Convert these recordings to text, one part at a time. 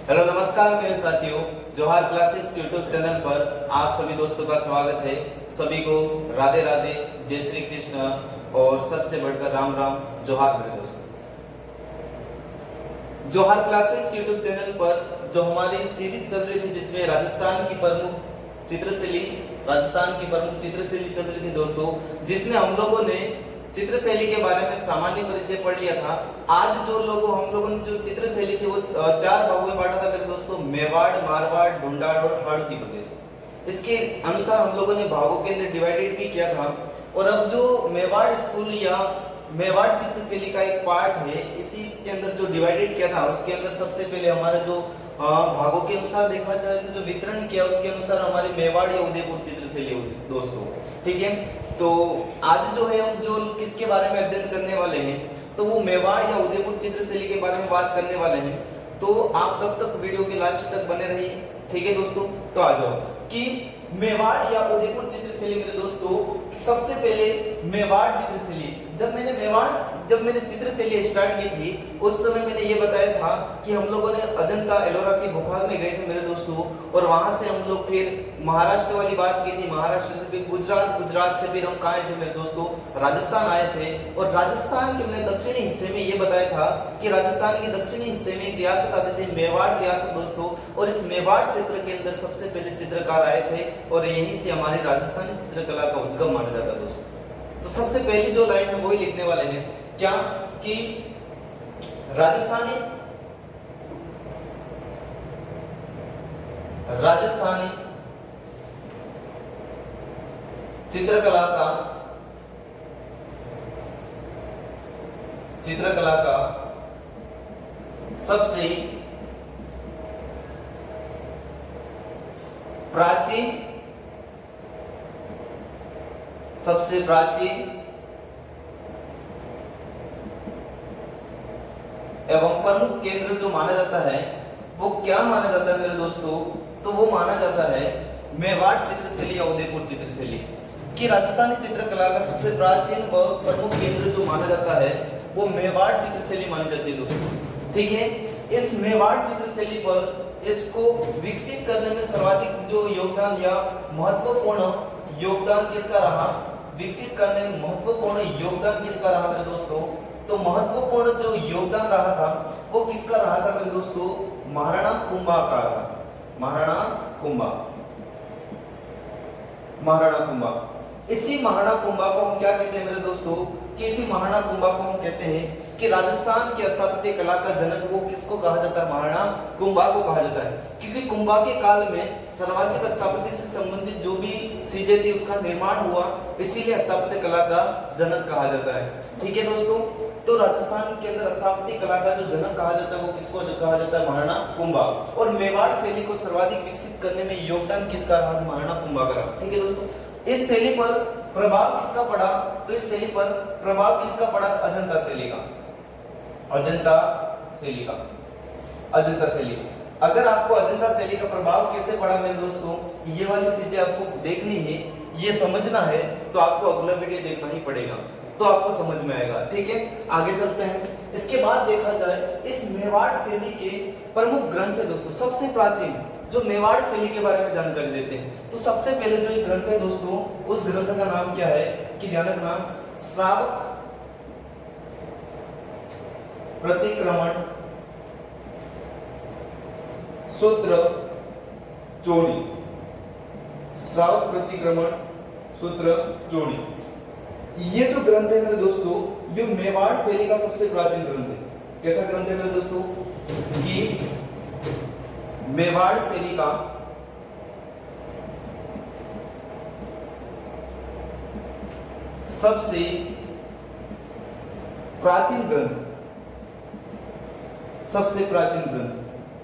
Hello नमस्कार मेरे साथियों, जोहार क्लासेस यूट्यूब चैनल पर आप सभी दोस्तों का स्वागत है। सभी को राधे राधे, जय श्री कृष्ण और सबसे बढ़कर राम राम। जोहार मेरे दोस्तों। जोहार क्लासेस यूट्यूब चैनल पर जो हमारी सीरीज चल रही थी जिसमें राजस्थान की प्रमुख चित्रशैली चल रही थी दोस्तों, जिसमें हम लोगों ने चित्रशैली के बारे में सामान्य परिचय पढ़ लिया था। आज हम लोगों ने जो चित्रशैली थी वो चार भागों में बांटा था मेरे दोस्तों, मेवाड़, मारवाड़, ढूंढाड़ और हाड़ौती प्रदेश। इसके अनुसार हम लोगों ने भागों के अंदर डिवाइडेड भी किया था। और अब जो मेवाड़ स्कूल या मेवाड़ चित्रशैली का एक पार्ट है, इसी के अंदर जो डिवाइडेड किया था उसके अंदर सबसे पहले हमारा जो भागों के अनुसार देखा जाए तो जो वितरण किया उसके अनुसार हमारी मेवाड़ या उदयपुर चित्रशैली दोस्तों, ठीक है। तो आज जो है हम जो किसके बारे में अध्ययन करने वाले हैं तो वो मेवाड़ या उदयपुर चित्रशैली के बारे में बात करने वाले हैं। तो आप तब तक वीडियो के लास्ट तक बने रहिए, ठीक है दोस्तों। तो आ जाओ कि मेवाड़ या उदयपुर चित्रशैली मेरे दोस्तों, सबसे पहले मेवाड़ चित्रशैली, जब मैंने चित्रशैली स्टार्ट की थी उस समय मैंने ये बताया था कि हम लोगों ने अजंता एलोरा की गुफा में गए थे मेरे दोस्तों, और वहां से हम लोग फिर महाराष्ट्र वाली बात की थी, महाराष्ट्र से फिर गुजरात से फिर हम कहाँ आए थे मेरे दोस्तों, राजस्थान आए थे। और राजस्थान के मैंने दक्षिणी हिस्से में ये बताया था कि राजस्थान के दक्षिणी हिस्से में एक रियासत आती थी, मेवाड़ रियासत दोस्तों, और इस मेवाड़ क्षेत्र के अंदर सबसे पहले चित्रकार आए थे और यहीं से हमारी राजस्थानी चित्रकला का उद्गम माना जाता है दोस्तों। तो सबसे पहली जो लाइन है वही लिखने वाले हैं, क्या कि राजस्थानी चित्रकला का सबसे प्राचीन एवं प्रमुख केंद्र जो माना जाता है वो क्या माना जाता है मेरे दोस्तों, तो वो माना जाता है मेवाड़ चित्रशैली या उदयपुर चित्रशैली की राजस्थानी चित्रकला का सबसे प्राचीन व प्रमुख केंद्र जो माना जाता है वो मेवाड़ चित्रशैली मानी जाती है दोस्तों, ठीक है। इस मेवाड़ चित्रशैली पर इसको विकसित करने में सर्वाधिक जो योगदान या महत्वपूर्ण योगदान किसका रहा, विकसित करने में महत्वपूर्ण योगदान किसका रहा मेरे दोस्तों, तो महत्वपूर्ण जो योगदान रहा था वो किसका रहा था मेरे दोस्तों, महाराणा कुंभा का रहा। महाराणा कुंभा। इसी महाराणा कुंभा को हम क्या कहते हैं मेरे दोस्तों, कि इसी महाराणा कुंभा को हम कहते हैं कि राजस्थान की स्थापत्य कला का जनक वो किसको कहा जाता है, महाराणा कुंभा को कहा जाता है, क्योंकि कुंभा के काल में सर्वाधिक स्थापत्य से संबंधित जो भी चीजें थी उसका निर्माण हुआ, इसीलिए स्थापत्य कला का जनक कहा जाता है, ठीक है दोस्तों। तो राजस्थान के अंदर स्थापत्य कला का जो जनक कहा जाता है वो किसको कहा जाता है, महाराणा कुंभा। और मेवाड़ शैली को सर्वाधिक विकसित करने में योगदान किसका रहा, महाराणा कुंभा का रहा, ठीक है दोस्तों। इस शैली पर प्रभाव किसका पड़ा, तो इस शैली पर प्रभाव किसका पड़ा, अजंता शैली। अगर आपको अजंता शैली का प्रभाव कैसे पड़ा मेरे दोस्तों, ये वाली चीजें आपको देखनी है, ये समझना है तो आपको अगला वीडियो देखना ही पड़ेगा, तो आपको समझ में आएगा, ठीक है। आगे चलते हैं। इसके बाद देखा जाए इस मेवाड़ शैली के प्रमुख ग्रंथ है दोस्तों, सबसे प्राचीन जो मेवाड़ शैली के बारे में जानकारी देते हैं। तो सबसे पहले जो एक ग्रंथ है दोस्तों, उस ग्रंथ का नाम क्या है कि ध्यान रखना, श्रावक प्रतिक्रमण सूत्र जोड़ी। श्रावक प्रतिक्रमण सूत्र जोड़ी, ये जो ग्रंथ है मेरे दोस्तों, ये मेवाड़ शैली का सबसे प्राचीन ग्रंथ है। कैसा ग्रंथ है मेरे दोस्तों, कि मेवाड़ शैली का सबसे प्राचीन ग्रंथ,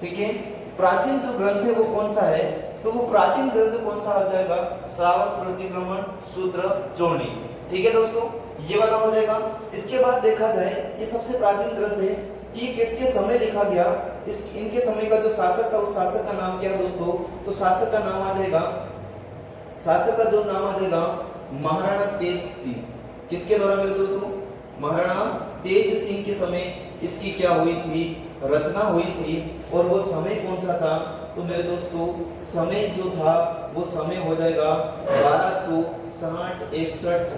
ठीक है। प्राचीन जो ग्रंथ है वो कौन सा है, तो वो प्राचीन ग्रंथ कौन सा हो जाएगा, श्रावक प्रतिक्रमण सूत्र जोड़नी, ठीक है दोस्तों, ये वाला हो जाएगा। इसके बाद देखा जाए ये सबसे प्राचीन ग्रंथ है कि किसके समय लिखा गया, इनके समय का जो शासक था उस शासक का नाम क्या है दोस्तों, तो शासक का नाम आ जाएगा, शासक का जो नाम आ जाएगा महाराणा तेज सिंह। किसके द्वारा मेरे दोस्तों, महाराणा तेज सिंह के समय इसकी क्या हुई थी, रचना हुई थी। और वो समय कौन सा था, तो मेरे दोस्तों समय जो था वो समय हो जाएगा 1260-61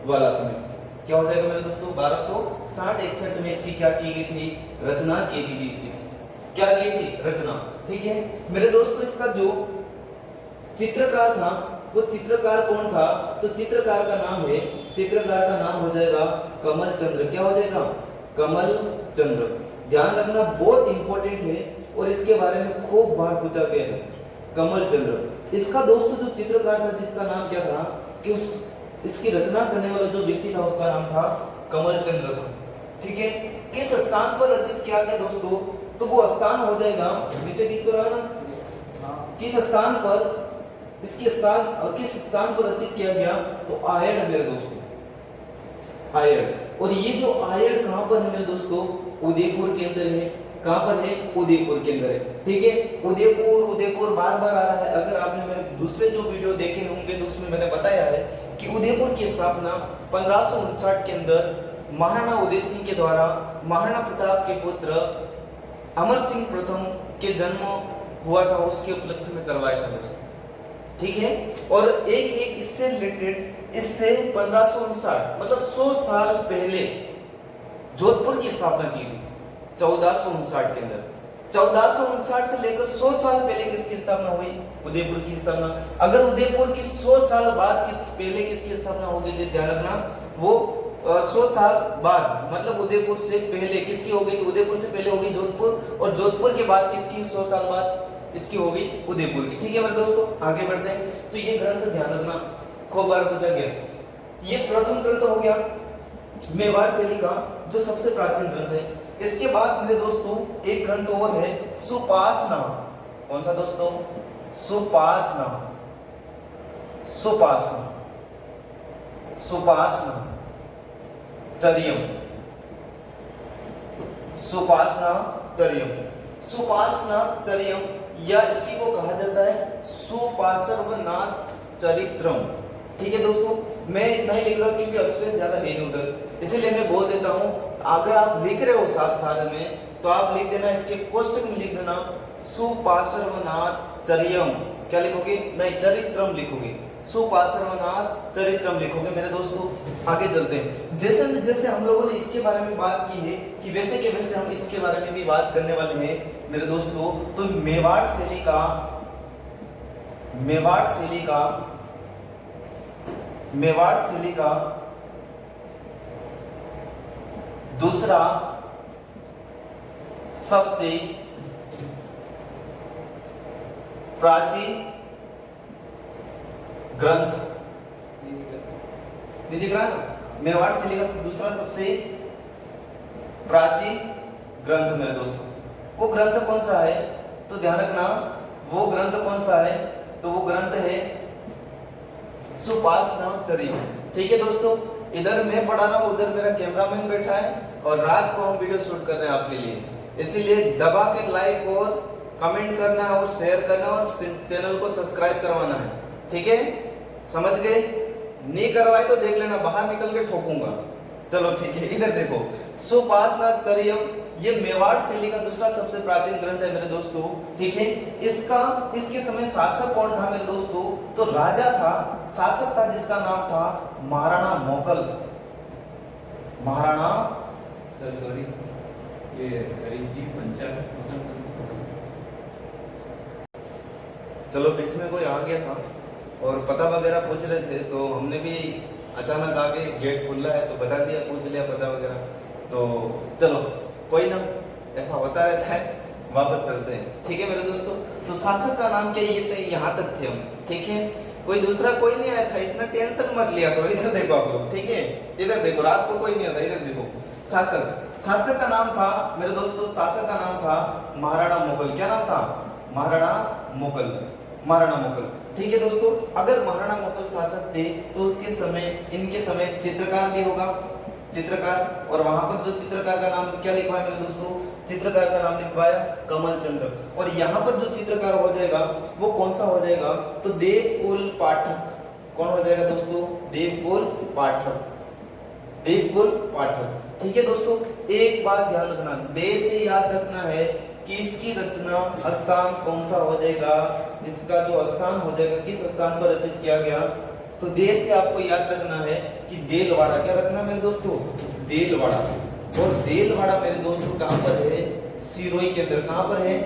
वाला समय। क्या हो जाएगा मेरे दोस्तों, 1260-61 में इसकी क्या की गई थी, रचना की गई थी। क्या की थी, रचना। ठीक है मेरे दोस्तों, इसका जो चित्रकार था वो चित्रकार कौन था, तो चित्रकार का नाम है, चित्रकार का नाम हो जाएगा कमल चंद्र। क्या हो जाएगा, कमल चंद्र। ध्यान रखना बहुत इंपॉर्टेंट है और इसके बारे में खूब बार पूछा गया है, कमल चंद्र। इसका दोस्तों जो चित्रकार था जिसका नाम क्या था, कि इसकी रचना करने वाला जो व्यक्ति था उसका नाम था कमल चंद्र था। ठीक है, किस स्थान पर रचित किया गया दोस्तों, तो वो स्थान हो जाएगा, नीचे दिख तो रहा ना, किस स्थान पर, इसके स्थान, किस स्थान पर रचित किया गया, तो आयड मेरे दोस्तों, आयड। और ये जो आयड कहां पर है मेरे दोस्तों, उदयपुर के अंदर है। कहां पर है, उदयपुर के अंदर है। ठीक है, उदयपुर उदयपुर बार बार आ रहा है। अगर आपने मेरे दूसरे जो वीडियो देखे होंगे तो उसमें मैंने बताया है कि उदयपुर की स्थापना 1559 के अंदर महाराणा उदय सिंह के द्वारा महाराणा प्रताप के पुत्र अमर सिंह प्रथम के जन्म हुआ था, उसके उपलक्ष्य में करवाया था दोस्तों। ठीक है, और एक इससे रिलेटेड, इससे 1559 मतलब 100 साल पहले जोधपुर की स्थापना की थी 1459 के अंदर। 1459 से लेकर 100 साल पहले किसकी स्थापना हुई, उदयपुर की स्थापना। अगर उदयपुर की 100 साल बाद पहले किसकी स्थापना होगी, ध्यान रखना, वो 100 साल बाद मतलब उदयपुर से पहले किसकी हो गई, उदयपुर से पहले होगी जोधपुर, और जोधपुर के बाद किसकी, 100 साल बाद इसकी होगी उदयपुर की। ठीक है मेरे दोस्तों, आगे बढ़ते हैं। तो ये ग्रंथ ध्यान रखना, खूब बार पूछा गया। ये प्रथम ग्रंथ हो गया मेवाड़ शैली का जो सबसे प्राचीन ग्रंथ है। इसके बाद मेरे दोस्तों एक ग्रंथ और है, सुपासना। कौन सा दोस्तों, सुपासना, सुपासना, सुपासना चरियम, सुपासना चरियम, सुपासना चरियम, या इसी को कहा जाता है सुपार्श्वनाथ चरित्रम। ठीक है दोस्तों, मैं इतना ही लिख रहा हूं क्योंकि स्पेस ज्यादा है नहीं उधर, इसीलिए मैं बोल देता हूं। अगर आप लिख रहे हो साथ में तो आप लिख देना, इसके कोष्टक में लिख देना सुपार्श्वनाथ चरियम। क्या लिखोगे, नहीं चरित्रम लिखोगे, सुपार्श्वनाथ चरित्रम लिखोगे। मेरे दोस्तों आगे चलते हैं। जैसे जैसे हम लोगों ने इसके बारे में बात की है कि वैसे के वैसे हम इसके बारे में भी बात करने वाले हैं मेरे दोस्तों। तो मेवाड़ शैली का, मेवाड़ शैली का, मेवाड़ शैली का दूसरा सबसे प्राचीन ग्रंथ, निधि ग्रंथ, मेवाड़ शैली का दूसरा सबसे प्राचीन ग्रंथ मेरे दोस्तों, वो ग्रंथ कौन सा है, तो ध्यान रखना, वो ग्रंथ कौन सा है, तो वो ग्रंथ है सुपार्श्वनाथ चरियम। ठीक है दोस्तों, इधर मैं पढ़ा रहा हूं, उधर मेरा कैमरामैन बैठा है और रात को हम वीडियो शूट कर रहे हैं आपके लिए, इसीलिए दबा के लाइक और कमेंट करना है और शेयर करना है और चैनल को सब्सक्राइब करवाना है। ठीक है, समझ गए, नहीं करवाए तो देख लेना, बाहर निकल के ठोकूंगा। चलो ठीक है, इधर देखो, सुपार्श्वनाथ चरियम ये मेवाड़ शैली का दूसरा सबसे प्राचीन ग्रंथ है मेरे दोस्तों। ठीक है, इसके समय शासक कौन था मेरे दोस्तों, तो राजा था, शासक था जिसका नाम था महाराणा मोगल। महाराणा सॉरी ये हरिजी पंचाल। चलो बीच में कोई आ गया था और पता वगैरह पूछ रहे थे, तो हमने भी अचानक आके गेट खुला है तो बता दिया, पूछ लिया पता वगैरह। तो चलो कोई ना, ऐसा होता रहता है, वापस चलते हैं। ठीक है मेरे दोस्तों, तो शासक का नाम क्या, ये यहाँ तक थे हम। ठीक है, कोई दूसरा कोई नहीं आया था, इतना टेंशन मत लिया करो। इधर देखो आप लोग, ठीक है, इधर देखो, रात को कोई नहीं आता, इधर देखो। शासक का नाम था मेरे दोस्तों, शासक का नाम था महाराणा मुगल। क्या नाम था, महाराणा मुगल, महाराणा मुगल। ठीक है दोस्तों, अगर महाराणा मुगल शासक थे तो उसके समय, इनके समय चित्रकार भी होगा, चित्रकार, और वहां पर जो चित्रकार का नाम क्या लिखवाया मेरे दोस्तों, चित्रकार का नाम लिखवाया कमल चंद्र। और यहाँ पर जो चित्रकार हो जाएगा वो कौन सा हो जाएगा, तो देवकुल पाठक। कौन हो जाएगा दोस्तों, देवकुल पाठक, देवकुल पाठक। ठीक है दोस्तों, एक बात ध्यान रखना, दे से याद रखना है कि इसकी रचना स्थान कौन सा हो जाएगा, इसका जो स्थान हो जाएगा किस स्थान पर रचित किया गया। तो दे से आपको याद रखना है कि देलवाड़ा, क्या रखना मेरे दोस्तों, देलवाड़ा। और देलवाड़ा मेरे दोस्तों कहां पर है, सिरोही के अंदर। कहां पर है,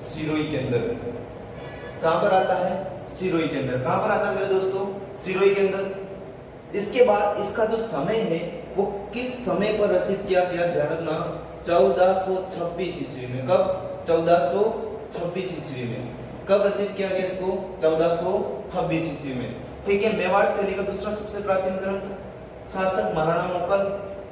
सिरोही के अंदर। कहां पर आता है, सिरोही के अंदर। कहां पर आता है मेरे दोस्तों, सिरोही के अंदर। इसके बाद इसका जो समय है वो किस समय पर रचित किया गया, ध्यान रखना, 1426 ईस्वी में। कब, 1426 ईस्वी में। कब रचित किया गया इसको, 1426 ईस्वी में। ठीक है। मेवाड़ शैली का दूसरा सबसे प्राचीन ग्रंथ, शासक महाराणा मोकल,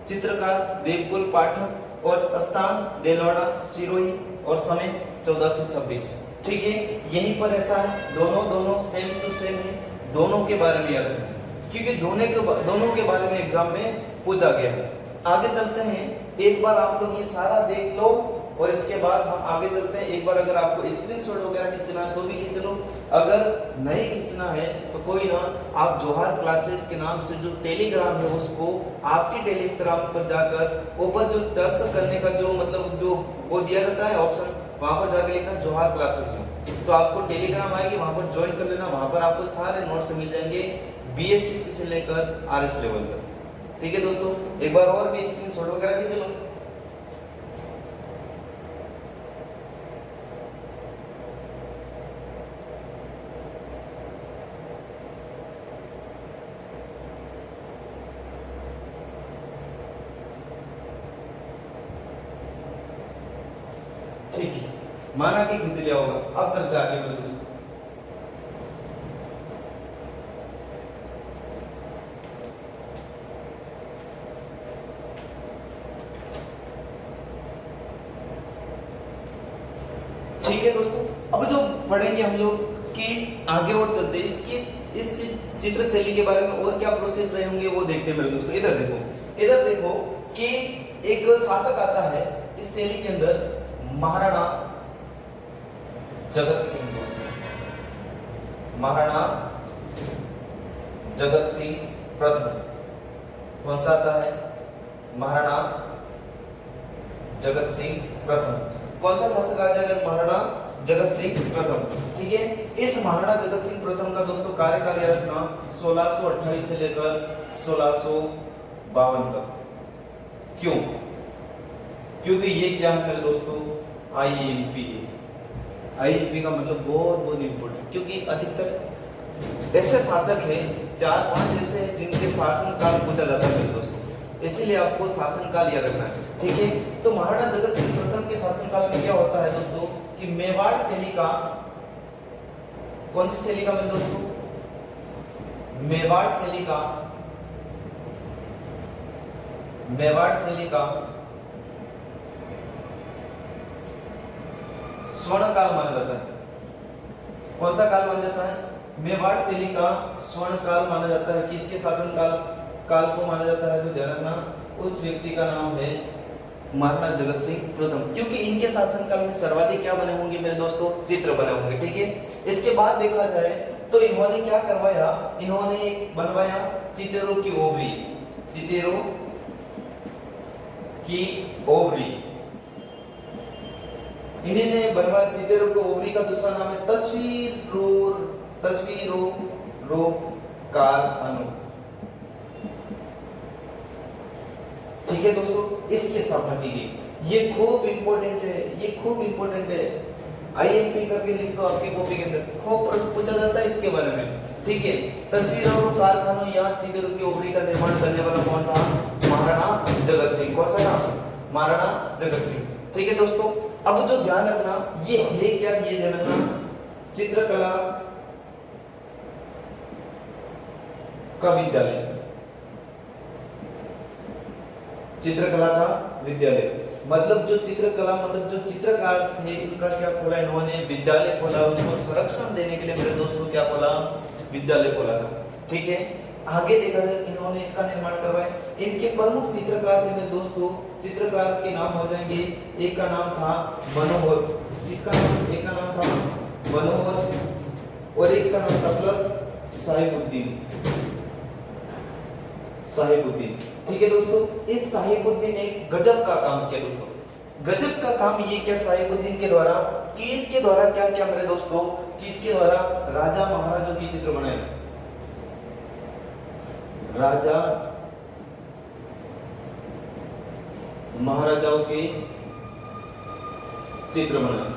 चित्रकार देवकुल पाठक, और स्थान देलवाड़ा सिरोही, और समय 1426। ठीक है। यहीं पर ऐसा है, दोनों सेम टू सेम है, दोनों के बारे में याद रखें क्योंकि दोनों के बारे में एग्जाम में पूछा गया है। आगे चलते हैं, एक बार आप लोग ये सारा देख लो और इसके बाद हम आगे चलते हैं। एक बार अगर आपको स्क्रीनशॉट वगैरह खींचना है तो भी खींच लो, अगर नहीं खींचना है तो कोई ना, आप जोहार क्लासेस के नाम से जो टेलीग्राम है उसको आपके टेलीग्राम पर जाकर ऊपर जो सर्च करने का जो मतलब जो वो दिया जाता है ऑप्शन, वहां पर जाकर लिखना जोहार क्लासेस, तो आपको टेलीग्राम आएगी, वहां पर ज्वाइन कर लेना। वहां पर आपको सारे नोट्स मिल जाएंगे बीएसटीसी से लेकर आरएस लेवल तक। ठीक है दोस्तों, एक बार और भी स्क्रीनशॉट वगैरह खींच लो। ठीक है, माना कि खींच लिया होगा। अब चलते आगे मेरे दोस्तों। ठीक है दोस्तों, अब जो पढ़ेंगे हम लोग कि आगे और चलते इसकी इस चित्र शैली के बारे में और क्या प्रोसेस रहे होंगे वो देखते हैं मेरे दोस्तों। इधर देखो कि एक शासक आता है इस शैली के अंदर, महाराणा जगत सिंह। दोस्तों महाराणा जगत सिंह प्रथम कौन सा आता है, महाराणा जगत सिंह प्रथम। कौन सा शासक आ जाएगा, महाराणा जगत सिंह प्रथम। ठीक है। इस महाराणा जगत सिंह प्रथम का दोस्तों कार्यकाल याद रखना 1628 से लेकर 1652 तक। क्यों, क्योंकि ये क्या है मेरे दोस्तों, आईएमपी। आईएमपी का मतलब बहुत इंपॉर्टेंट, क्योंकि अधिकतर ऐसे शासक हैं 4-5 ऐसे हैं जिनके शासन काल पूछा जाता है मेरे दोस्तों, इसीलिए आपको शासन काल याद रखना है। ठीक है। तो महाराणा जगत सिंह प्रथम के शासन काल में क्या होता है दोस्तों कि मेवाड़ शैली का, कौन सी शैली का मेरे दोस्तों, मेवाड़ शैली का, मेवाड़ शैली का स्वर्ण काल माना जाता है। कौन सा काल माना जाता है, मेवाड़ शैली का स्वर्ण काल माना जाता है। किसके शासन काल को माना जाता है, तो ध्यान रखना उस व्यक्ति का नाम है महाराणा जगत सिंह प्रथम, क्योंकि इनके शासनकाल में सर्वाधिक क्या बने होंगे मेरे दोस्तों, चित्र बने होंगे। ठीक है। इसके बाद देखा जाए तो इन्होंने क्या करवाया, इन्होंने बनवाया चितेरों की ओवरी, चितेरों की ओवरी। इन्होंने बनवाया चितेरों की ओवरी का दूसरा नाम है तस्वीरों कारखानों। ठीक है दोस्तों, इसकी स्थापना की गई। ये खूब इंपॉर्टेंट है, ये खूब इंपॉर्टेंट है। आईएमपी करके लिख दो आपकी कॉपी के अंदर, खूब प्रश्न पूछा जाता है इसके बारे में। ठीक है। तस्वीरों और कारखानों या चित्रों की ओवरी का निर्माण करने वाला कौन था, महाराणा जगत सिंह। कौन सा नाम, महाराणा जगत सिंह। ठीक है दोस्तों, अब जो ध्यान रखना ये है क्या, ये ध्यान रखना चित्रकला का विद्यालय, चित्रकला का विद्यालय। मतलब जो चित्रकला मतलब जो चित्रकार थे इनका क्या खोला, इन्होंने विद्यालय खोला। उनको संरक्षण देने के लिए मेरे दोस्तों क्या खोला, विद्यालय खोला था। ठीक है। आगे देखा जाए इन्होंने इसका निर्माण करवाया। इनके प्रमुख चित्रकार थे मेरे दोस्तों, चित्रकार के नाम हो जाएंगे, एक का नाम था मनोहर, किसका नाम, एक का नाम था मनोहर और एक का नाम था प्लस साहिबुद्दीन। ठीक है दोस्तों, इस साहिबुद्दीन ने गजब का काम किया दोस्तों। गजब का काम ये किया साहिबुद्दीन के द्वारा कि इसके द्वारा क्या किया मेरे दोस्तों, कि इसके द्वारा राजा महाराजों की चित्र बनाए, राजा महाराजाओं के चित्र बनाए।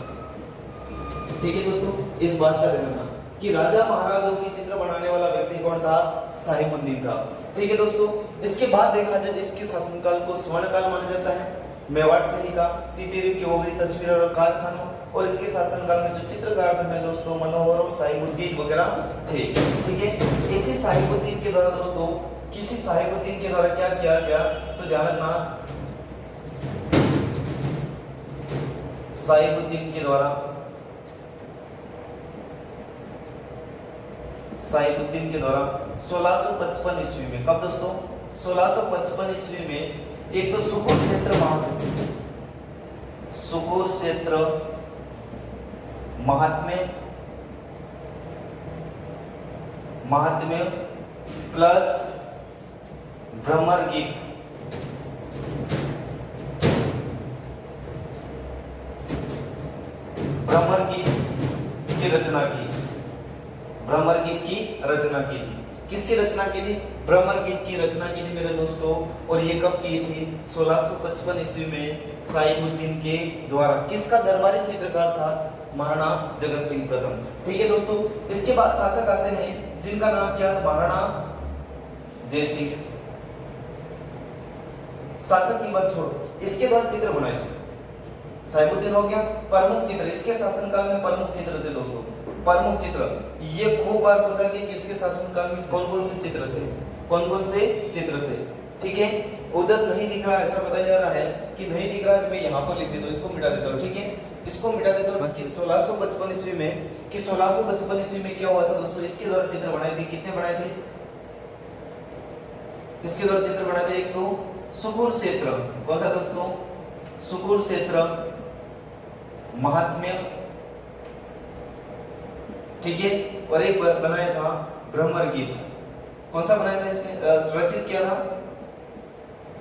ठीक है दोस्तों, इस बात का ध्यान रखना कि राजा महाराजाओं की चित्र बनाने वाला व्यक्ति कौन था, साहिबुद्दीन था। ठीक है दोस्तों, इसके बाद देखा जाए इसके शासनकाल को स्वर्णकाल माना जाता है। मेवाड़ शैली का चितेरी की ओवरी तस्वीर और कारखानों और इसके शासनकाल में जो चित्रकार थे मेरे दोस्तों मनोहर और साहिबुद्दीन वगैरह थे। ठीक है, इसी साहिबुद्दीन के द्वारा दोस्तों, किसी साहिबुद्दीन के द्वारा क्या किया गया तो ध्यान रखना, साहिबुद्दीन के द्वारा, साहिबुद्दीन के द्वारा 1655 ईस्वी में, कब दोस्तों 1655 ईस्वी में, एक तो सुकूर क्षेत्र सुकूर क्षेत्र महात्म्य प्लस भ्रमर गीत, भ्रमर गीत की रचना की, भ्रमर गीत की रचना की थी। किसकी रचना की थी, भ्रमर गीत की रचना की थी मेरे दोस्तों। और ये कब की थी, 1655 ईस्वी में साहिबुद्दीन के द्वारा। किसका दरबारी चित्रकार था, महाराणा जगत सिंह प्रथम। ठीक है दोस्तों, इसके बाद शासक आते हैं जिनका नाम क्या है, महाराणा जय सिंह। शासक की बात छोड़ो, इसके द्वारा चित्र बनाए थे। साहिबुद्दीन हो गया प्रमुख चित्र, इसके शासनकाल में प्रमुख चित्र थे दोस्तों, प्रमुख चित्र। ये खूब बार पूछा कि किसके शासनकाल में कौन कौन से चित्र थे, कौन कौन से चित्र थे। ठीक है, उधर नहीं दिख रहा है, ऐसा बताया जा रहा है कि नहीं दिख रहा है, तो मैं यहाँ पर लिख देता हूँ, इसको मिटा देता हूँ। ठीक है, इसको मिटा देता हूँ कि 1655 ईस्वी में, कि 1655 ईस्वी में क्या हुआ था दोस्तों, इसके द्वारा चित्र बनाए थे। कितने बनाए थे, इसके द्वारा चित्र बनाए थे। एक तो सुकूर क्षेत्र, कौन सा दोस्तों, सुकूर क्षेत्र महात्म्य, ठीक है, और एक बनाया था भ्रमर गीत। कौन सा बनाया था इसने, रचित किया था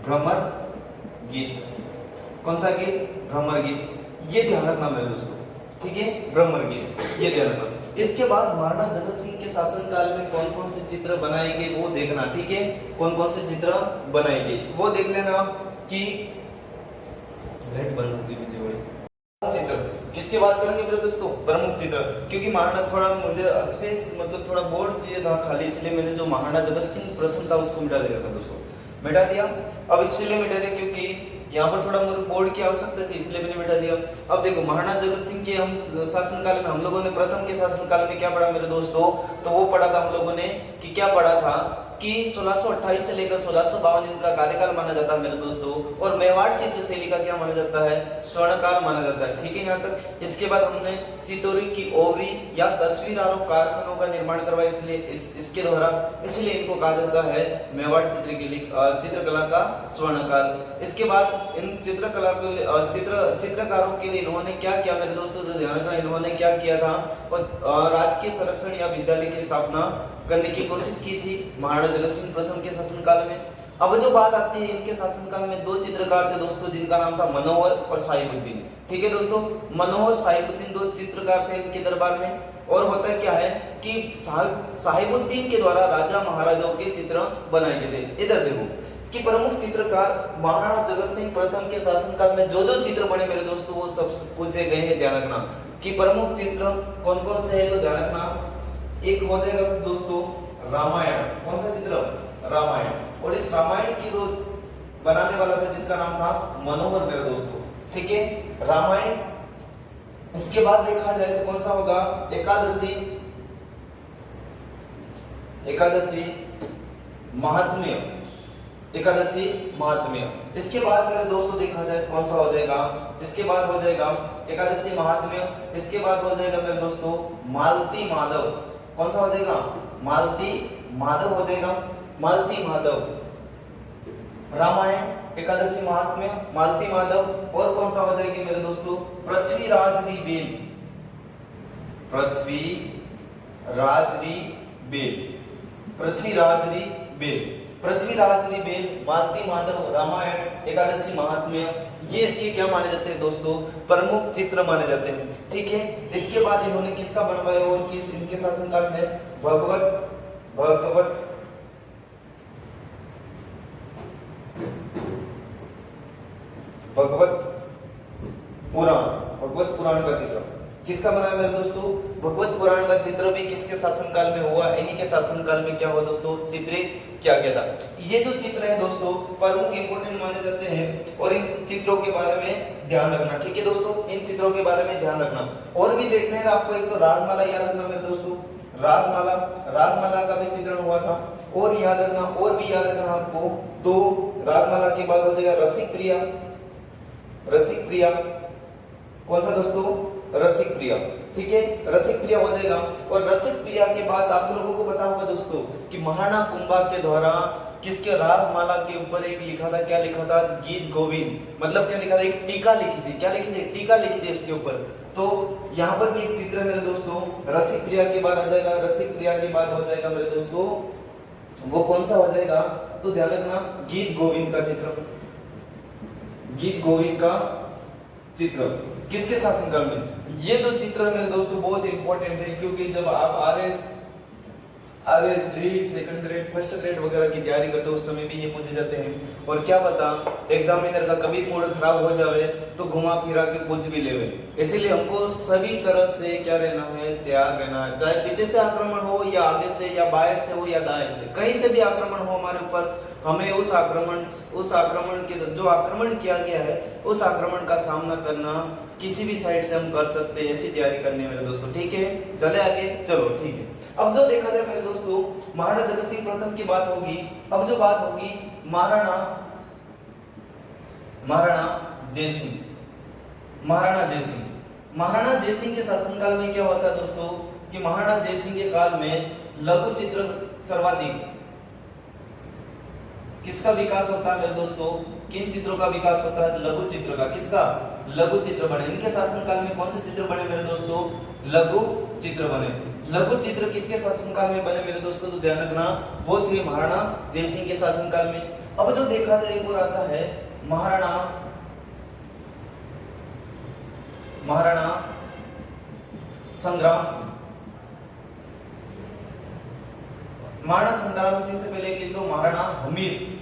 भ्रमर गीत। कौन सा गीत, भ्रमर गीत। ये ध्यान रखना मेरे दोस्तों, ठीक है, भ्रमर गीत, ये ध्यान रखना। इसके बाद महाराणा जगत सिंह के शासनकाल में कौन कौन से चित्र बनाए गए वो देखना। ठीक है, कौन कौन से चित्र बनाए गए वो देख लेना कि लाइट बंद होगी पीछे बड़ी। चित्र किसके बात करेंगे मेरे दोस्तों, प्रमुख चित्र। क्योंकि महाराणा थोड़ा मुझे स्पेस मतलब थोड़ा बोर्ड चाहिए था खाली, इसलिए मैंने जो महाराणा जगत सिंह प्रथम था उसको मिटा दिया था दोस्तों, मिटा दिया। अब इसलिए मिटा दिया क्योंकि यहाँ पर थोड़ा मुझे बोर्ड की आवश्यकता थी, इसलिए मैंने मिटा दिया। अब देखो महाराणा जगत सिंह के हम शासनकाल में हम लोगों ने प्रथम के शासनकाल में क्या पढ़ा मेरे दोस्तों, तो वो पढ़ा था हम लोगों ने कि क्या पढ़ा था कि 1628 से लेकर 1652 इनका कार्यकाल माना जाता है मेरे दोस्तों। और मेवाड़ चित्र शैली का क्या माना जाता है, स्वर्णकाल माना जाता है। ठीक है, यहाँ तक। इसके बाद हमने चितौरी की ओवरी या तस्वीर और कारखानों का निर्माण करवाया, इसलिए इसके द्वारा, इसलिए इनको कहा जाता है मेवाड़ चित्रकला का स्वर्णकाल। इसके बाद इन चित्रकला चित्रकारों के लिए इन्होंने क्या किया मेरे दोस्तों, जो ध्यान रखना, इन्होंने क्या किया था, और राजकीय संरक्षण या विद्यालय की स्थापना करने की कोशिश की थी महाराणा जगत सिंह प्रथम के शासनकाल में। अब जो बात आती है, इनके शासनकाल में दो चित्रकार थे दोस्तों, जिनका नाम था मनोहर और साहिबुद्दीन। ठीक है दोस्तों, मनोहर साहिबुद्दीन दो चित्रकार थे इनके दरबार में। और होता क्या है कि साहिबुद्दीन के द्वारा राजा महाराजाओं के चित्र बनाए गए थे। इधर देखो कि प्रमुख चित्रकार महाराणा जगत सिंह प्रथम के शासनकाल में जो जो चित्र बने मेरे दोस्तों वो सब पूछे गए हैं। ध्यान रखना कि प्रमुख चित्र कौन कौन से है, तो ध्यान रखना। एक हो जाएगा दोस्तों रामायण। कौन सा चित्र, रामायण। और इस रामायण की जो बनाने वाला था जिसका नाम था मनोहर मेरे दोस्तों। ठीक है, रामायण। इसके बाद देखा जाए तो कौन सा होगा, एकादशी, एकादशी महात्म्य, एकादशी महात्म्य। इसके बाद मेरे दोस्तों देखा जाए कौन सा हो जाएगा, इसके बाद हो जाएगा एकादशी महात्म्य। इसके बाद हो जाएगा मेरे दोस्तों मालती माधव। कौन सा हो जाएगा, मालती माधव हो जाएगा, मालती माधव। रामायण, एकादशी महात्म्य, मालती माधव। और कौन सा हो जाएगी मेरे दोस्तों, पृथ्वीराज री बेल, पृथ्वीराज री बेल, पृथ्वीराज री बेल। पृथ्वीराज बेल, मालती माधव, रामायण, एकादशी महात्म्य, ये इसके क्या माने जाते हैं दोस्तों, प्रमुख चित्र माने जाते हैं। ठीक है, इसके बाद इन्होंने किसका बनवाया और किस इनके शासनकाल में भगवत पुराण का चित्र किसका बनाया मेरे दोस्तों, भगवत पुराण का चित्र भी किसके शासनकाल में हुआ, इन्हीं के शासनकाल में क्या हुआ दोस्तों, चित्रित किया गया था। ये जो चित्र है दोस्तों प्रमुख इंपोर्टेंट माने जाते हैं और इन चित्रों के बारे में ध्यान रखना। ठीक है दोस्तों, इन चित्रों के बारे में ध्यान रखना। और भी देखते हैं आपको, एक तो रागमाला याद रखना मेरे दोस्तों, रागमाला का भी चित्रण हुआ था। और याद रखना, और भी याद रखना आपको, तो रागमाला के बाद हो जाएगा रसिक प्रिया, कौन सा दोस्तों, रसिक प्रिया। ठीक है, रसिक प्रिया हो जाएगा। और रसिक प्रिया के बाद आप लोगों को पता होगा दोस्तों कि महाराणा कुंभा के द्वारा किसके रागमाला के ऊपर एक लिखा था, क्या लिखा था, गीत गोविंद, मतलब क्या लिखा था, एक टीका लिखी थी, क्या लिखी थी, टीका लिखी थी उसके ऊपर। तो यहाँ पर भी एक चित्र है मेरे दोस्तों, रसिक प्रिया के बाद आ जाएगा, रसिक प्रिया के बाद हो जाएगा मेरे दोस्तों, वो कौन सा हो जाएगा, तो ध्यान रखना, गीत गोविंद का चित्र, गीत गोविंद का चित्र किसके शासनकाल में। ये जो चित्र है मेरे दोस्तों बहुत इंपॉर्टेंट है, क्योंकि जब आप RS read, second grade, first grade वगैरह की तैयारी करते हो उस समय भी ये पूछे जाते हैं। और क्या पता एग्जामिनर का कभी मूड खराब हो जावे तो घुमा फिरा के पूछ भी लेवे, इसीलिए हमको सभी तरह से क्या रहना है, तैयार रहना है। चाहे पीछे से आक्रमण हो या आगे से या बाएं से हो या दाएं से, कहीं से भी आक्रमण हो हमारे ऊपर, हमें उस आक्रमण के जो आक्रमण किया गया है उस आक्रमण का सामना करना किसी भी साइड से हम कर सकते हैं, ऐसी तैयारी करनी है मेरे दोस्तों। ठीक है, चले आगे, चलो ठीक है। अब जो देखा जाए मेरे दोस्तों, महाराणा जगत सिंह प्रथम की बात होगी। अब जो बात होगी महाराणा जयसिंह के शासनकाल में क्या होता है दोस्तों, कि महाराणा जयसिंह के काल में लघु चित्र सर्वाधिक किसका विकास होता है मेरे दोस्तों, किन चित्रों का विकास होता है, लघु चित्र का। किसका, लघु चित्र बने। इनके शासनकाल में कौन से चित्र बने मेरे दोस्तों, लघु चित्र बने। लघु चित्र किसके शासनकाल में बने मेरे दोस्तों, तो ध्यान रखना, वो थे महाराणा जयसिंह के शासनकाल में। अब जो देखा जाए एक और आता है महाराणा संग्राम सिंह। महाराणा संग्राम सिंह से पहले लिख दो महाराणा हमीर।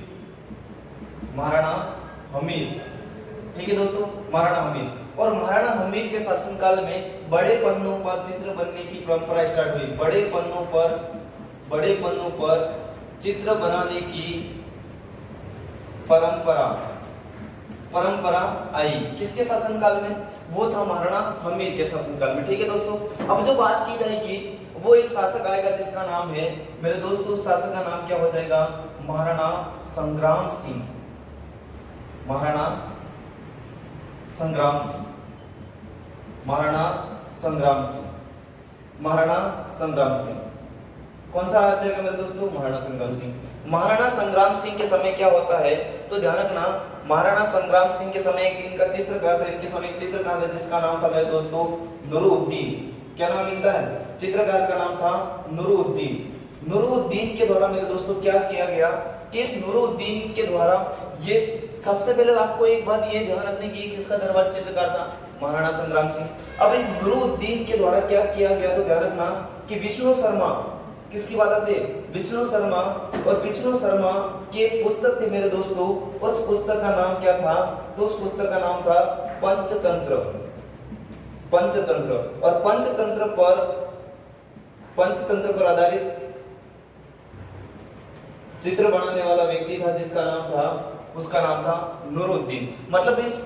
ठीक है दोस्तों, महाराणा हमीर। और महाराणा हमीर के शासनकाल में बड़े पन्नों पर चित्र बनने की परंपरा स्टार्ट हुई। बड़े पन्नों पर चित्र बनाने की परंपरा आई। किसके शासनकाल में, वो था महाराणा हमीर के शासनकाल में। ठीक है दोस्तों, अब जो बात की जाएगी वो एक शासक आएगा जिसका नाम है मेरे दोस्तों, शासक का नाम क्या हो जाएगा, महाराणा संग्राम सिंह। महाराणा संग्राम सिंह कौन सा आ जाएगा मेरे दोस्तों, महाराणा संग्राम सिंह। महाराणा संग्राम सिंह के समय क्या होता है, तो ध्यान रखना, महाराणा संग्राम सिंह के समय इनका चित्रकार था, इनके समय चित्रकार था जिसका नाम था मेरे दोस्तों नुरुद्दीन। क्या नाम मिलता है, चित्रकार का नाम था नुरुद्दीन के द्वारा मेरे दोस्तों क्या किया गया, कि इस नुरुद्दीन के द्वारा ये सबसे पहले आपको एक बात ये ध्यान रखने की, किसका दरबार चित्रकार था, महाराणा संग्राम सिंह। अब इस नुरुद्दीन के द्वारा क्या किया गया, तो ध्यान रखना कि विष्णु शर्मा, किसकी बात आती है, विष्णु शर्मा, और विष्णु शर्मा की एक पुस्तक थी मेरे दोस्तों, उस पुस्तक का नाम क्या था, तो उस पुस्तक का नाम था पंचतंत्र। और पंचतंत्र पर आधारित चित्र बनाने वाला व्यक्ति था जिसका नाम था, उसका नाम था नुरुद्दीन। मतलब इस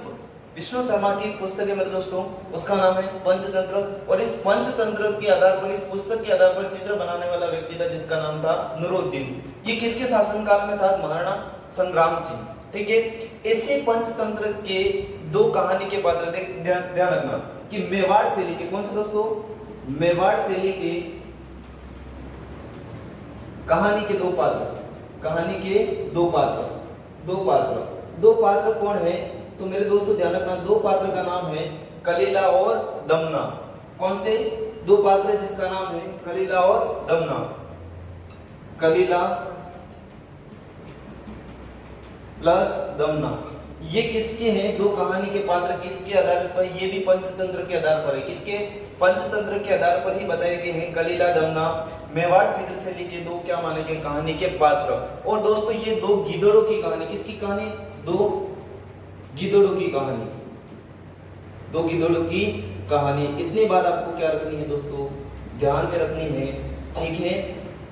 विष्णु शर्मा की पुस्तक है मेरे दोस्तों, उसका नाम है पंचतंत्र, और इस पंचतंत्र के आधार पर, इस पुस्तक के आधार पर चित्र बनाने वाला व्यक्ति था जिसका नाम था नुरुद्दीन। ये किसके शासनकाल में था, महाराणा संग्राम सिंह। ठीक है, इसी पंचतंत्र के दो कहानी के पात्र ध्यान रखना कि मेवाड़ शैली के, कौन से दोस्तों, मेवाड़ शैली के कहानी के दो पात्र कौन है, तो मेरे दोस्तों ध्यान रखना, दो पात्र का नाम है कलीला और दमना। कौन से दो पात्र है जिसका नाम है कलीला और दमना। कलीला प्लस दमना, ये किसके हैं? दो कहानी के पात्र किसके आधार पर? ये भी पंचतंत्र के आधार पर है। किसके? पंचतंत्र के आधार पर ही बताए गए हैं। कलीला दमना मेवाड़ चित्रशैली के दो क्या माने गए? कहानी के पात्र। और दोस्तों ये दो गिद्धड़ों की कहानी, किसकी कहानी? दो गिद्धड़ों की कहानी, दो गिद्धड़ों की कहानी। इतनी बात आपको क्या रखनी है दोस्तों? ध्यान में रखनी है, ठीक है?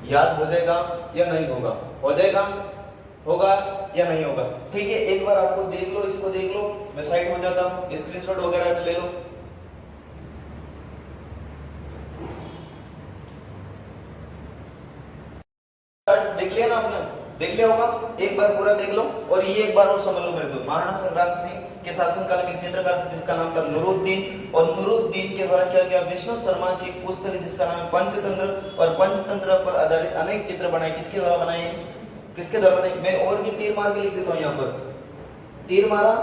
याद हो जाएगा या नहीं होगा? हो जाएगा, होगा या नहीं होगा? ठीक है, एक बार आपको देख लो, इसको देख लो, मैं साइड हो जाता हूं, स्क्रीनशॉट वगैरह ले लो। देख लिया ना आपने? देख लिया होगा, एक बार पूरा देख लो। और ये एक बार और समझ लो मेरे दोस्त, महाराणा संग्राम सिंह के शासनकाल में एक चित्रकार था जिसका नाम था नूरुद्दीन, और नूरुद्दीन के द्वारा क्या गया? विष्णु शर्मा की एक पुस्तक है जिसका नाम है पंचतंत्र, और पंचतंत्र पर आधारित अनेक चित्र बनाए। किसके द्वारा बनाए? किसके द्वारा बनाए? मैं और भी तीर मार के लिख देता हूँ, यहाँ पर तीर मारा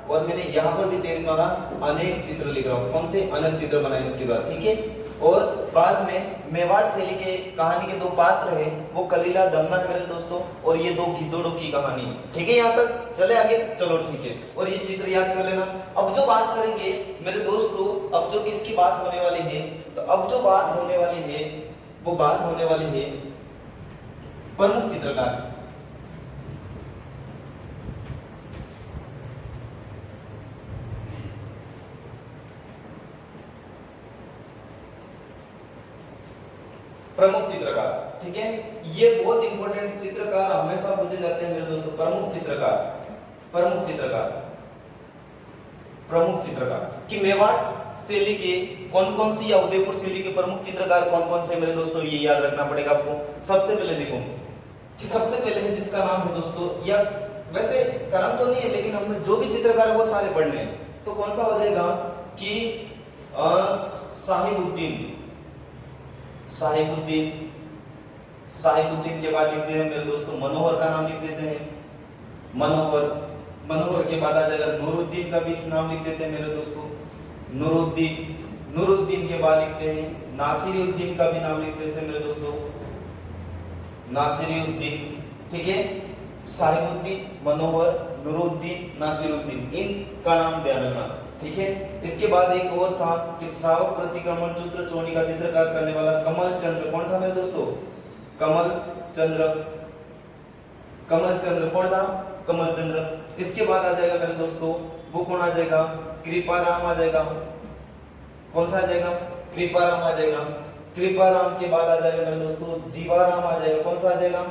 और मैंने यहाँ पर भी तीर मारा, अनेक चित्र लिख रहा हूँ। कौन से? अनेक चित्र बनाए इसके द्वारा, ठीक है? और बाद में मेवाड़ शैली के कहानी के दो पात्र हैं, वो कलीला दमना है मेरे दोस्तों, और ये दो गिद्धड़ों की कहानी है। ठीक है, यहाँ तक चले आगे? चलो ठीक है, और ये चित्र याद कर लेना। अब जो बात करेंगे मेरे दोस्तों, अब जो किसकी बात होने वाली है, तो अब जो बात होने वाली है वो बात होने वाली है प्रमुख चित्रकार। प्रमुख चित्रकार, ठीक है? ये बहुत इंपॉर्टेंट चित्रकार हमेशा पूछे जाते हैं मेरे दोस्तों। प्रमुख चित्रकार, प्रमुख चित्रकार, प्रमुख चित्रकार कि मेवाड़ शैली के कौन कौन सी या उदयपुर शैली के प्रमुख चित्रकार कौन कौन से मेरे दोस्तों, ये याद रखना पड़ेगा आपको। सबसे पहले देखो कि सबसे पहले है जिसका नाम है दोस्तों, या वैसे क्रम तो नहीं है लेकिन हमने जो भी चित्रकार है वो सारे पढ़ने हैं। तो कौन सा हो जाएगा कि साहिबुद्दीन, साहिबुद्दीन, साहिबुद्दीन के बाद लिखते हैं मेरे दोस्तों मनोहर का नाम लिख देते हैं, मनोहर, मनोहर के बाद आ जाएगा नूरुद्दीन का भी नाम लिख देते हैं मेरे दोस्तों, नूरुद्दीन, नूरुद्दीन के बाद लिखते हैं नासिरुद्दीन का भी नाम लिख देते हैं मेरे दोस्तों, नासिरुद्दीन, ठीक है? साहिबुद्दीन, मनोहर, नूरुद्दीन, नासिरुद्दीन, इनका नाम ध्यान रखना, ठीक है? इसके बाद एक और था कि श्रावक प्रतिक्रमण सूत्र चोरी का चित्रकार करने वाला कमल चंद्र। कौन था मेरे दोस्तों? कमल चंद्र, कमल चंद्र कौन था? कमल चंद्र। इसके बाद आ जाएगा मेरे दोस्तों, वो कौन आ जाएगा? कृपाराम आ जाएगा। कौन सा आ जाएगा? कृपाराम आ जाएगा। कृपाराम के बाद आ जाएगा मेरे दोस्तों जीवाराम आ जाएगा। कौन सा आ जाएगा?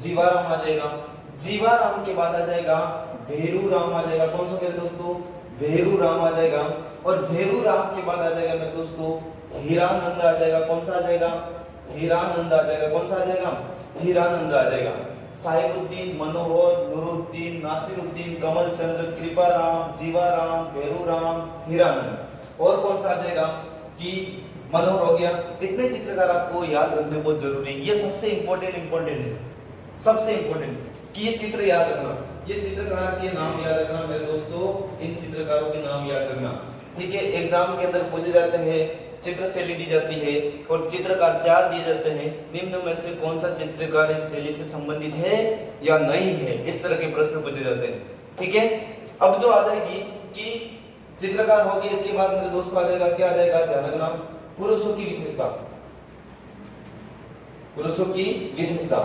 जीवाराम आ जाएगा। जीवाराम के बाद आ जाएगा भेरूराम आ जाएगा। कौन सा मेरे दोस्तों? भेरूराम आ जाएगा। और भेरूराम के बाद आ जाएगा मेरे दोस्तों हीरानंद आ जाएगा। कौन सा आ जाएगा? हीरानंद आ जाएगा। कौन सा आ जाएगा? हीरानंद आ जाएगा। साहिबुद्दीन, मनोहर, नूरुद्दीन, नासिरुद्दीन, कमल चंद्र, कृपाराम, जीवाराम, भेरूराम, हीरानंद। और कौन सा आ जाएगा कि मनोहर हो गया। इतने चित्रकार आपको याद रखने बहुत जरूरी है। ये सबसे इंपॉर्टेंट है, सबसे इंपॉर्टेंट कि ये चित्र याद रखना, ये चित्रकार के नाम याद रखना मेरे दोस्तों, इन चित्रकारों के नाम याद रखना, ठीक है? एग्जाम के अंदर पूछे जाते हैं, चित्र शैली दी जाती है और चित्रकार 4 दिए जाते हैं। निम्न में से कौन सा चित्रकार इस शैली से संबंधित है या नहीं है, इस तरह के प्रश्न पूछे जाते हैं, ठीक है? अब जो आ जाएगी कि चित्रकार हो गए, इसके बाद मेरे दोस्तों आ जाएगा, क्या आ जाएगा? ध्यान रखना, पुरुषों की विशेषता, पुरुषों की विशेषता।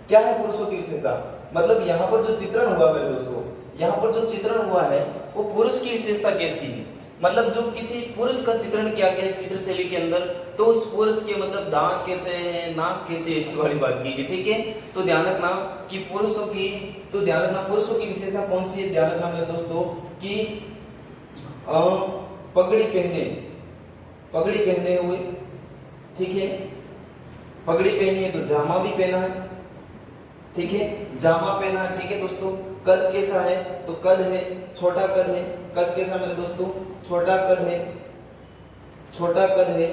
क्या है पुरुषों की विशेषता? मतलब यहाँ पर जो चित्रण हुआ मेरे दोस्तों, यहाँ पर जो चित्रण हुआ है वो पुरुष की विशेषता कैसी है? मतलब जो किसी पुरुष का चित्रण किया गया चित्र शैली के अंदर, तो उस पुरुष के मतलब दांत कैसे है, नाक कैसे, ऐसी वाली बात की है, ठीक है? तो ध्यान रखना कि पुरुषों की, तो ध्यान रखना पुरुषों की विशेषता कौन सी है? ध्यान रखना मेरे दोस्तों कि पगड़ी पहने, पगड़ी पहने हुए, ठीक है? पगड़ी पहनी है तो जामा भी पहना है, ठीक है? जामा पहना है, ठीक है दोस्तों? कद कैसा है? तो कद है, छोटा कद है। कद कैसा मेरे दोस्तों? छोटा कद है, छोटा कद है,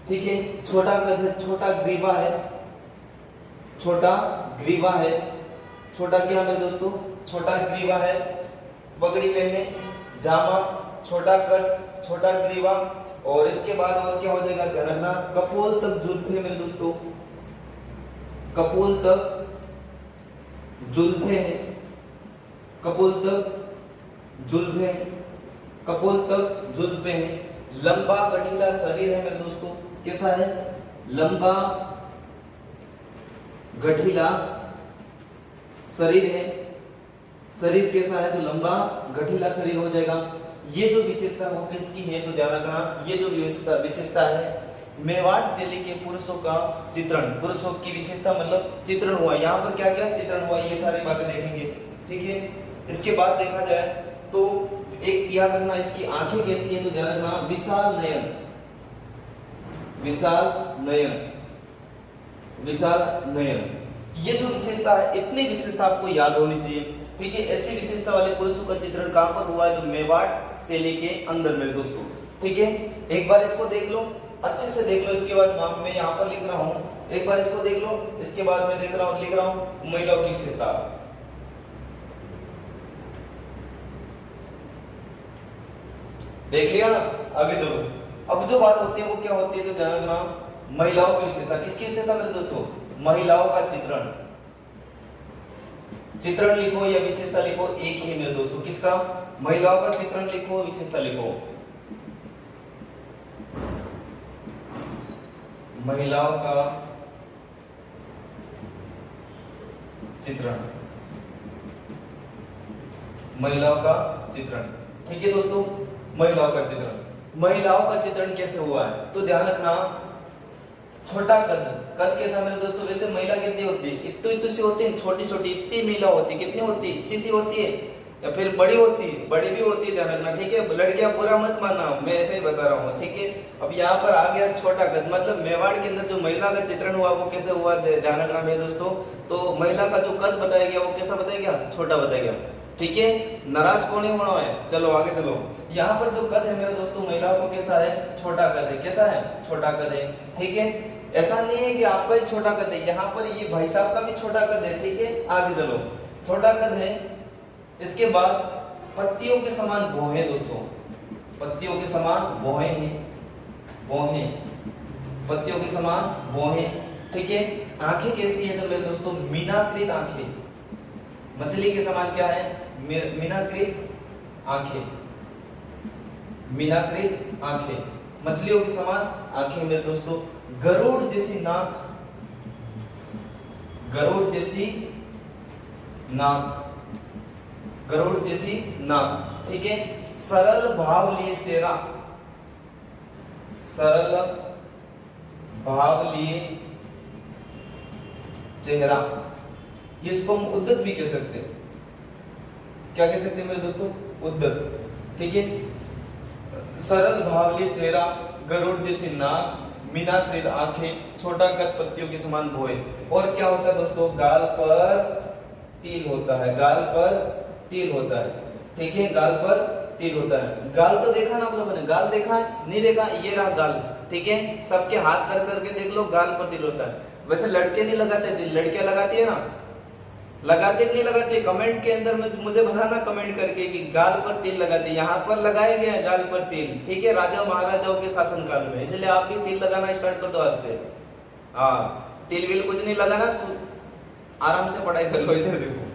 ठीक है? छोटा कद है, छोटा ग्रीवा है, छोटा ग्रीवा है, छोटा क्या मेरे दोस्तों? छोटा ग्रीवा है। पगड़ी पहने, जामा, छोटा कद, छोटा ग्रीवा, और इसके बाद और क्या हो जाएगा? ध्यान रखना, कपोल तक जुल्फ है मेरे दोस्तों, कपोल तक जुल्फे हैं, कपोल तक जुल्फे, कपोल तक जुल्फे हैं। लंबा गठीला शरीर है मेरे दोस्तों, कैसा है? लंबा गठीला शरीर है। शरीर कैसा है? तो लंबा गठीला शरीर हो जाएगा। ये जो विशेषता वो किसकी है तो ध्यान रखना, ये जो विशेषता है मेवाड़ जिले के पुरुषों का चित्रण, पुरुषों की विशेषता मतलब चित्रण हुआ। यहाँ पर क्या क्या चित्रण हुआ ये सारी बातें देखेंगे, ठीक है। इसके बाद देखा जाए तो एक याद रखना, इसकी आंखें कैसी है तो ध्यान रखना, विशाल नयन, विशाल नयन, विशाल नयन। ये जो विशेषता है, इतनी विशेषता आपको याद होनी चाहिए, ठीक है। ऐसी विशेषता वाले पुरुषों का चित्रण कहां पर हुआ है तो मेवाड़ शैली के अंदर मेरे दोस्तों, ठीक है। एक बार इसको देख लो, अच्छे से देख लो। इसके बाद नाम मैं यहाँ पर लिख रहा हूँ, एक बार इसको देख लो। इसके बाद मैं देख रहा हूँ, लिख रहा हूँ महिलाओं की विशेषता। देख लिया ना, आगे चलो। अब जो बात होती है वो क्या होती है तो ध्यान रखना, महिलाओं की विशेषता। किसकी विशेषता मेरे दोस्तों? महिलाओं का चित्रण। चित्रण लिखो या विशेषता लिखो, एक ही मेरे दोस्तों। किसका? महिलाओं का चित्रण लिखो, विशेषता लिखो। महिलाओं का चित्रण, महिलाओं का चित्रण, ठीक है दोस्तों। महिलाओं का चित्रण, महिलाओं का चित्रण कैसे हुआ है तो ध्यान रखना, छोटा कद, कद कैसा मेरे दोस्तों? वैसे महिला कितनी होती है? इतनी सी होती है, छोटी छोटी इतनी महिला होती है। कितनी होती है? इतनी सी होती है, या फिर बड़ी होती है? बड़ी भी होती है, ध्यान रखना, ठीक है। लड़कियां बुरा मत मानना, मैं ऐसे ही बता रहा हूँ, ठीक है। अब यहाँ पर आ गया छोटा कद, मतलब मेवाड़ के अंदर जो महिला का चित्रण हुआ वो कैसे हुआ ध्यान रखना मेरे दोस्तों। तो महिला का जो कद बताया गया वो कैसा बताया गया? छोटा बताया गया, ठीक है। नाराज कौन ही होना है, चलो आगे चलो। यहाँ पर जो कद है मेरे दोस्तों महिलाओं को कैसा है? छोटा कद है। कैसा है? छोटा कद है, ठीक है। ऐसा नहीं है कि आपका ही छोटा कद है, यहाँ पर ये भाई साहब का भी छोटा कद है, ठीक है। आगे चलो, छोटा कद है। इसके बाद पत्तियों के समान भौहें दोस्तों, पत्तियों के समान भौहें हैं, भौहें, पत्तियों के समान भौहें, ठीक है। आंखें कैसी है तो मेरे दोस्तों मीनाकृत आंखें, मछली के समान क्या है? मीनाकृत आंखें, मीनाकृत आंखें, मछलियों के समान आंखें मेरे दोस्तों। गरुड़ जैसी नाक, गरुड़ जैसी नाक, गरुड़ जैसी नाक, ठीक है। सरल भाव लिए चेहरा, सरल भाव लिए चेहरा, ये इसको हम उद्दत भी कह सकते हैं। क्या कह सकते हैं मेरे दोस्तों? उद्दत, ठीक है। सरल भाव लिए चेहरा, गरुड़ जैसी नाक, मीनाकृत आंखें, छोटा कद, पत्तियों के समान भौहें। और क्या होता है दोस्तों? गाल पर तिल होता है, गाल पर तिल होता है, ठीक है। गाल पर तिल होता है। गाल तो देखा ना आप लोगों ने? गाल देखा है? नहीं देखा? ये रहा गाल, ठीक है। सबके हाथ कर करके देख लो, गाल पर तिल होता है। वैसे लड़के नहीं लगाते थे, लड़कियां लगाती है ना? लगाते कि नहीं लगाते? कमेंट के अंदर में मुझे बताना कमेंट करके कि गाल पर तिल लगाते। यहाँ पर लगाए गए हैं गाल पर तिल, ठीक है, राजा महाराजाओं के शासन काल में। इसलिए आप भी तिल लगाना स्टार्ट कर दो आज से। हाँ, तिल विल कुछ नहीं लगाना, आराम से पढ़ाई कर लो। इधर देखो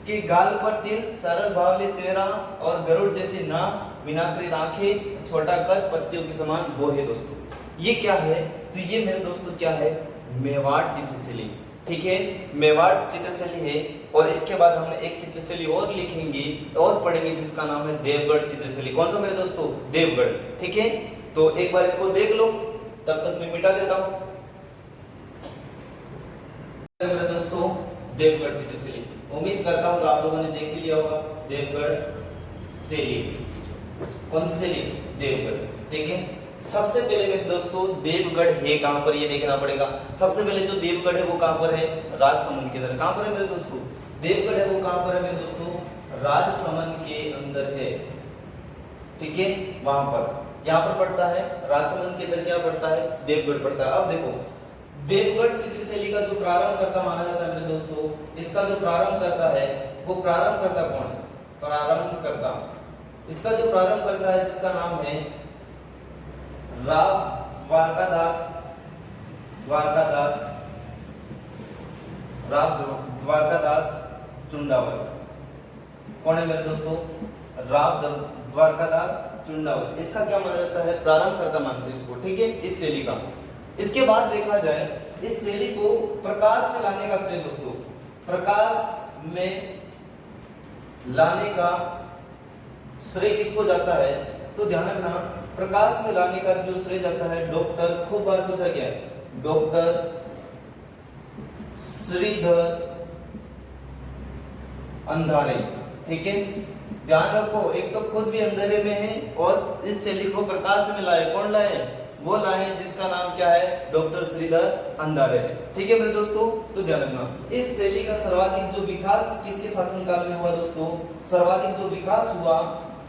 कि गाल पर तिल, सरल भावले चेहरा और गरुड़ जैसी नाक, मीनाकृत आंखें, छोटा कद, पत्तियों के समान भौहें दोस्तों। ये क्या है तो ये मेरे दोस्तों क्या है? मेवाड़ चित्रशैली, ठीक है। मेवाड़ चित्रशैली है। और इसके बाद हम एक चित्रशैली और लिखेंगे और पढ़ेंगे जिसका नाम है देवगढ़ चित्रशैली। कौन सा मेरे दोस्तों? देवगढ़, ठीक है। तो एक बार इसको देख लो, तब तक मैं मिटा देता हूं। मेरे दोस्तों देवगढ़ चित्रशैली, उम्मीद करता हूं आप लोगों ने देख भी लिया होगा। देवगढ़ शैली, कौन सी शैली? देवगढ़, ठीक है। सबसे पहले मेरे दोस्तों देवगढ़ है कहां पर ये देखना पड़ेगा। सबसे पहले जो देवगढ़ है वो कहां पर है? राजसमंद के अंदर। कहां पर है मेरे दोस्तों? देवगढ़ है वो कहां पर है मेरे दोस्तों? राजसमंद के अंदर है, ठीक है। वहां पर यहां पर पड़ता है राजसमंद के अंदर, क्या पड़ता है? देवगढ़ पड़ता है। अब देखो देवगढ़ चित्रशैली का जो प्रारंभ करता माना जाता है मेरे दोस्तों, इसका जो प्रारंभ करता है वो प्रारंभ करता कौन है? प्रारंभ करता, इसका जो प्रारंभ करता है जिसका नाम है राव द्वारकादास, द्वारकादास, राव द्वारकादास चुंडावत। कौन है मेरे दोस्तों? राव द्वारकादास चुंडावत। इसका क्या माना जाता है? प्रारंभ करता मानते हैं इसको, ठीक है, इस शैली का। इसके बाद देखा जाए इस शैली को प्रकाश में लाने का श्रेय दोस्तों, प्रकाश में लाने का श्रेय किसको जाता है? तो ध्यान रखना, प्रकाश में लाने का जो श्रेय जाता है डॉक्टर, खूब बार पूछा गया है, डॉक्टर श्रीधर अंधारे, ठीक है। ध्यान रखो, एक तो खुद भी अंधेरे में है और इस शैली को प्रकाश में लाए। कौन लाए? वो लाए जिसका नाम क्या है? डॉक्टर श्रीधर अंधारे, ठीक है मेरे दोस्तों। तो ध्यान रखना, इस शैली का सर्वाधिक जो विकास किसके शासनकाल में हुआ दोस्तों? सर्वाधिक जो विकास हुआ,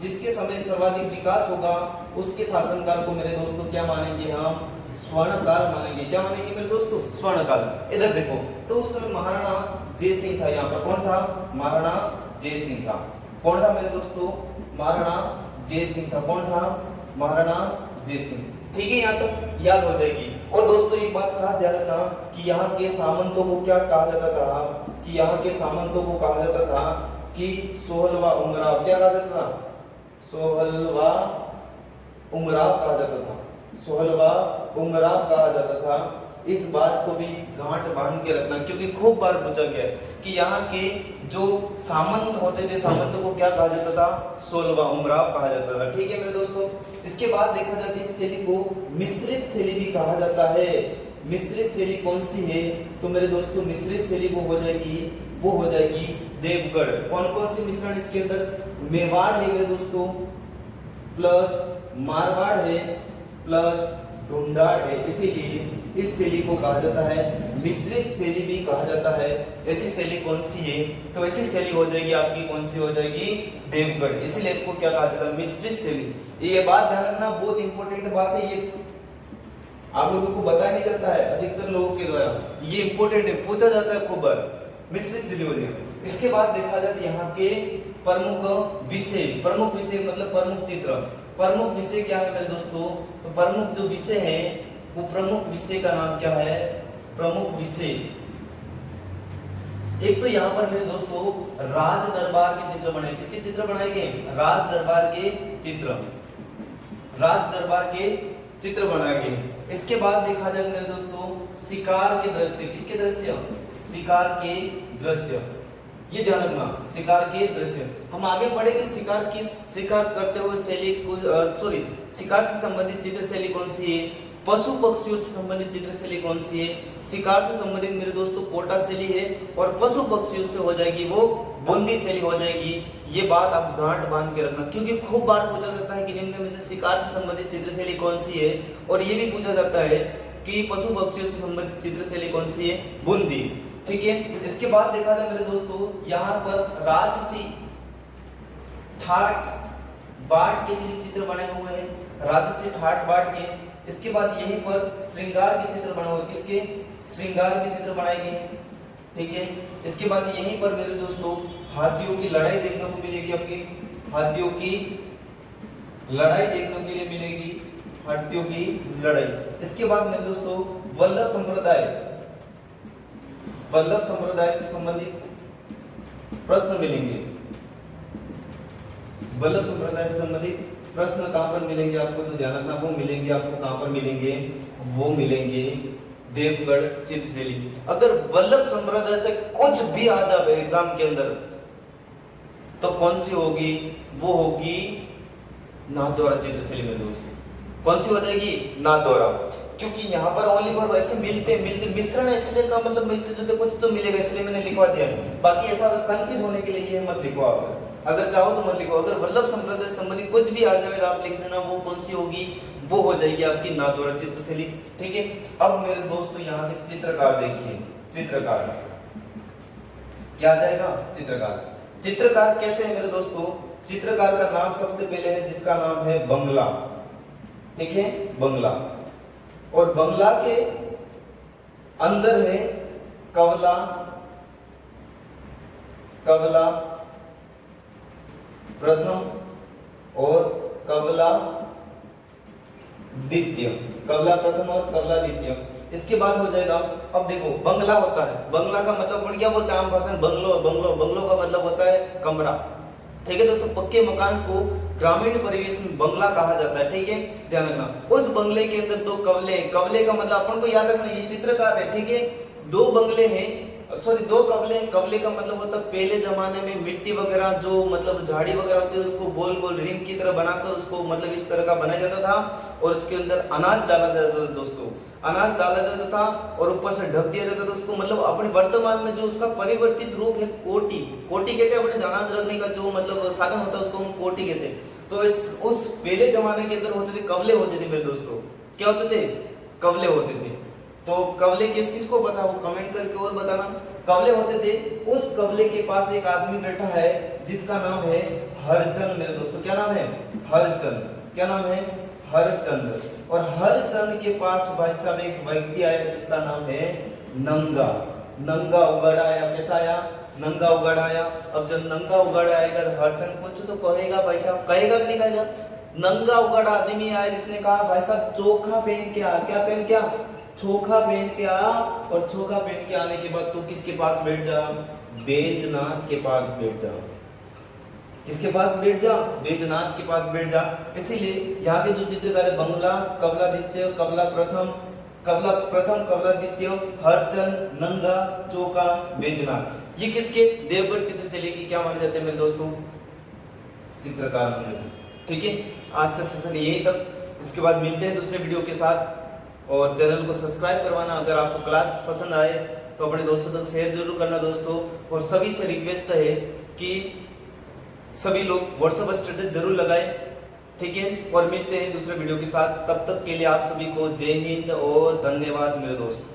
जिसके समय सर्वाधिक विकास होगा उसके शासनकाल को मेरे दोस्तों क्या मानेंगे हम? स्वर्णकाल मानेंगे। क्या मानेंगे मेरे दोस्तों? स्वर्णकाल। इधर देखो, तो उस समय महाराणा जय सिंह था। यहाँ पर कौन था? महाराणा जय सिंह था। कौन था मेरे दोस्तों? महाराणा जय सिंह था। कौन था? महाराणा जय सिंह, ठीक है। यहाँ तक याद हो जाएगी। और दोस्तों एक बात खास ध्यान रखना कि यहाँ के सामंतों को क्या कहा जाता था? कि यहाँ के सामंतों को कहा जाता था कि सोहलवा उमराव। क्या कहा जाता था? सोहलवा उमराव कहा जाता था। सोहलवा उमराव कहा जाता था। इस बात को भी गांठ बांध के रखना, क्योंकि खूब बार पूछा गया है कि यहाँ के जो सामंत होते थे, सामंतों को क्या कहा जाता था? सोहलवा उमराव कहा जाता था, ठीक है मेरे दोस्तों। इसके बाद देखा जाए इस शैली को मिश्रित शैली भी कहा जाता है। मिश्रित शैली कौन सी है? तो मेरे दोस्तों मिश्रित शैली वो हो जाएगी देवगढ़। कौन कौन सी मिश्रण इसके अंदर? मेवाड़ है मेरे दोस्तों, प्लस मारवाड़ है, प्लस ढूंढाड़ है। इसीलिए इस शैली को कहा जाता है मिश्रित शैली भी कहा जाता है। ऐसी शैली कौन सी है? तो ऐसी शैली हो जाएगी आपकी, कौन सी हो जाएगी? देवगढ़। इसीलिए इसको क्या कहा जाता है? मिश्रित शैली। ये बात ध्यान रखना, बहुत इंपॉर्टेंट बात है। ये आप लोगों को बताया नहीं जाता है अधिकतर लोगों के द्वारा, ये इंपॉर्टेंट है, पूछा जाता है खूब बार। मिश्रित शैली हो जाएगी। इसके बाद देखा जाए यहाँ के प्रमुख विषय मतलब प्रमुख चित्र। प्रमुख विषय क्या है मेरे दोस्तों? तो प्रमुख जो विषय है वो प्रमुख विषय का नाम क्या है? प्रमुख विषय। एक तो यहाँ पर मेरे दोस्तों राज दरबार के चित्र बने। किसके चित्र बनाए गए? राज दरबार के चित्र। राज दरबार के चित्र बनाए गए। इसके बाद देखा जाए मेरे दोस्तों शिकार के दृश्य। किसके दृश्य? शिकार के दृश्य। ये ध्यान रखना, शिकार के दृश्य। हम आगे पढ़ेंगे शिकार करते हुए शैली शिकार से संबंधित चित्र शैली कौन सी है, पशु पक्षियों से संबंधित चित्र शैली कौन सी है। शिकार से संबंधित मेरे दोस्तों कोटा शैली है और पशु पक्षियों से हो जाएगी वो बूंदी शैली हो जाएगी। ये बात आप गांठ बांध के रखना, क्योंकि खूब बार पूछा जाता है कि निम्न में से शिकार से संबंधित चित्र शैली कौन सी है, और ये भी पूछा जाता है कि पशु पक्षियों से संबंधित चित्र शैली कौन सी है? बूंदी, ठीक है। इसके बाद देखा जाए मेरे दोस्तों यहाँ पर राजसी ठाट बाट के चित्र बने हुए हैं, राजसी ठाट बाट के। इसके बाद यहीं पर श्रृंगार के चित्र बने हुए। किसके? श्रृंगार के चित्र बनाए गए हैं, ठीक है। इसके बाद यहीं पर मेरे दोस्तों हाथियों की लड़ाई देखने को मिलेगी। आपकी हाथियों की लड़ाई देखने के लिए मिलेगी, हाथियों की लड़ाई। इसके बाद मेरे दोस्तों वल्लभ संप्रदाय से संबंधित प्रश्न मिलेंगे। वल्लभ संप्रदाय से संबंधित प्रश्न कहां पर मिलेंगे आपको? तो ध्यान रखना, वो मिलेंगे आपको कहां पर मिलेंगे? वो मिलेंगे देवगढ़ चित्र शैली। अगर वल्लभ संप्रदाय से कुछ भी आ जाए एग्जाम के अंदर तो कौन सी होगी? वो होगी नाथद्वारा चित्र शैली में दोस्तों। कौन सी हो जाएगी? नाथद्वारा। क्योंकि यहाँ पर ओनली पर वैसे मिलते मिश्रण है, इसलिए का मतलब मिलते जुलते कुछ तो मिलेगा, इसलिए मैंने लिखवा दिया। बाकी ऐसा कंफ्यूज होने के लिए ये मत लिखो आप, अगर चाहो तो मत लिखो। अगर वल्लभ संप्रदाय से संबंधित कुछ भी आ जाए तो आप लिख देना वो कौन सी होगी? वो हो जाएगी आपकी नाथद्वारा चित्र शैली, ठीक है। अब मेरे दोस्तों यहाँ के चित्रकार देखिए। चित्रकार क्या आ जाएगा? चित्रकार। चित्रकार कैसे है मेरे दोस्तों? चित्रकार का नाम सबसे पहले है जिसका नाम है बंगला, ठीक है, बंगला। और बंगला के अंदर है कवला, कवला प्रथम और कवला द्वितीय, कवला प्रथम और कवला द्वितीय। इसके बाद हो जाएगा, अब देखो बंगला होता है, बंगला का मतलब अपन क्या बोलते हैं आम भाषा में, बंगलो बंगलो बंगलो का मतलब होता है कमरा। ठीक है दोस्तों, पक्के मकान को ग्रामीण परिवेश में बंगला कहा जाता है। ठीक है, ध्यान रखना। उस बंगले के अंदर दो कवले, कवले का मतलब अपन को याद रखना, ये चित्रकार है। ठीक है, दो बंगले हैं, सॉरी दो कवले, कवले का मतलब होता है पहले जमाने में मिट्टी वगैरह जो मतलब झाड़ी वगैरह होती है उसको गोल गोल रिंग की तरह बनाकर उसको मतलब इस तरह का बनाया जाता था और उसके अंदर अनाज डाला जाता था दोस्तों, अनाज डाला जाता था और ऊपर से ढक दिया जाता था उसको। मतलब अपने वर्तमान में जो उसका परिवर्तित रूप है कोटी, कोटी कहते हैं अपने अनाज रखने का जो मतलब साधन होता है उसको हम कोटी कहते हैं। तो इस उस पहले जमाने के अंदर होते थे कवले होते थे मेरे दोस्तों, क्या होते थे, कवले होते थे। तो कवले किस किस को पता, वो कमेंट करके और बताना। कवले होते थे, उस कवले के पास एक आदमी बैठा है जिसका नाम है हरचंद मेरे दोस्तों। क्या नाम है, हरचंद। क्या नाम है, हरचंद। और हरचंद के पास भाई साहब एक व्यक्ति आया जिसका नाम है नंगा। नंगा उगड़ आया, कैसा आया, नंगा उगड़ आया। अब जब नंगा उगड़ आएगा तो हरचंद कुछ तो कहेगा भाई साहब, कहेगा कि नहीं कहेगा। नंगा उगड़ आदमी आया जिसने कहा भाई साहब चोखा पहन के आ, क्या पहन के आ, चोखा पहन के आ। और चोखा पहन के आने के बाद तू किसके पास बैठ जा, बैजनाथ के पास बैठ जा। किसके पास बैठ जा, बैजनाथ के पास बैठ जा। इसीलिए यहाँ के जो चित्रकार है, बंगला, कबला द्वितीय, कबला प्रथम, कबला प्रथम, कबला द्वितीय, हरचंद, नंगा, चोखा, बैजनाथ, ये किसके, देवगढ़ चित्रशैली की क्या माने जाते हैं मेरे दोस्तों, चित्रकार माने जाते हैं। ठीक है, आज का सेशन यही तक, इसके बाद मिलते हैं दूसरे वीडियो के साथ। और चैनल को सब्सक्राइब करवाना, अगर आपको क्लास पसंद आए तो अपने दोस्तों तक शेयर जरूर करना दोस्तों। और सभी से रिक्वेस्ट है कि सभी लोग व्हाट्सएप स्टेटस जरूर लगाएं। ठीक है, और मिलते हैं दूसरे वीडियो के साथ, तब तक के लिए आप सभी को जय हिंद और धन्यवाद मेरे दोस्त।